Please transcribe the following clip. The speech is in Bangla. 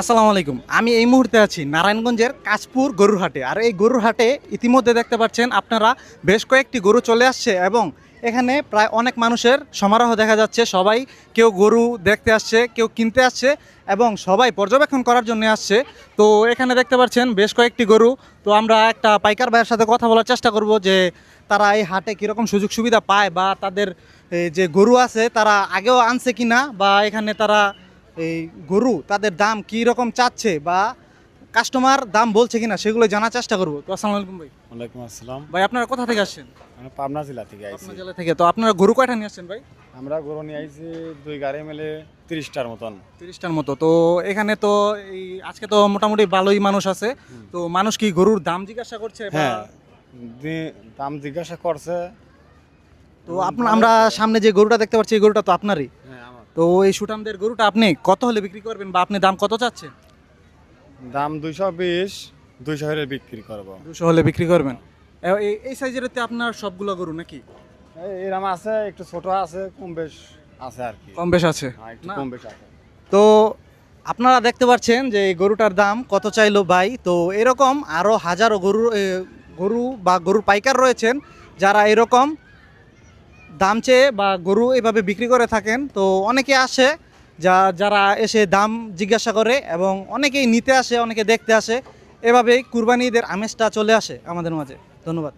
আসসালামু আলাইকুম। আমি এই মুহূর্তে আছি নারায়ণগঞ্জের কাশপুর গরুর হাটে। আর এই গরুর হাটে ইতিমধ্যে দেখতে পাচ্ছেন আপনারা বেশ কয়েকটি গরু চলে আসছে এবং এখানে প্রায় অনেক মানুষের সমারোহ দেখা যাচ্ছে। সবাই কেউ গরু দেখতে আসছে, কেউ কিনতে আসছে এবং সবাই পর্যবেক্ষণ করার জন্য আসছে। তো এখানে দেখতে পাচ্ছেন বেশ কয়েকটি গরু। তো আমরা একটা পাইকার ভাইয়ের সাথে কথা বলার চেষ্টা করব যে তারা এই হাটে কীরকম সুযোগ সুবিধা পায় বা তাদের যে গরু আছে তারা আগেও আনছে কিনা বা এখানে তারা এই গরু তাদের দাম কি রকম চাচ্ছে বা কাস্টমার দাম বলছে কিনা সেগুলো জানার চেষ্টা করবো। তো আসসালামু আলাইকুম ভাই। ওয়ালাইকুম আসসালাম। ভাই আপনারা কোথা থেকে আসছেন? আমি পাবনা জেলা থেকে আইছি। আপনার জেলা থেকে। তো আপনারা গরু কয়টা নিয়ে আসছেন ভাই? আমরা গরু নিয়ে আইছি 2 গাড়ি মিলে 30টার মতন। 30টার মতো। তো এখানে তো এই আজকে তো মোটামুটি ভালোই মানুষ আছে। তো মানুষ কি গরুর দাম জিজ্ঞাসা করছে বা হ্যাঁ, দাম জিজ্ঞাসা করছে। তো আমরা সামনে যে গরুটা দেখতে পাচ্ছি এই গরুটা তো আপনারই। হ্যাঁ, আমার তো এই সুঠামদের গরুটা আপনি কত হলে বিক্রি করবেন বা আপনি দাম কত চাচ্ছেন? দাম 220, 200 হলে বিক্রি করব। 200 হলে বিক্রি করবেন। এই সাইজের তো আপনার সবগুলো গরু নাকি? এরকম আছে, একটু ছোট আছে, কম বেশ আছে আর কি। কম বেশ আছে হ্যাঁ, একটু না? কম বেশ আছে। তো আপনারা দেখতে পাচ্ছেন যে এই গরুটার দাম কত চাইলো ভাই। তো এরকম আরও হাজারো গরু বা গরুর পাইকার রয়েছেন যারা এরকম দাম চেয়ে বা গরু এভাবে বিক্রি করে থাকেন। তো অনেকে আসে যারা এসে দাম জিজ্ঞাসা করে এবং অনেকেই নিতে আসে, অনেকে দেখতে আসে। এভাবেই কুরবানি ঈদের আমেজটা চলে আসে আমাদের মাঝে। ধন্যবাদ।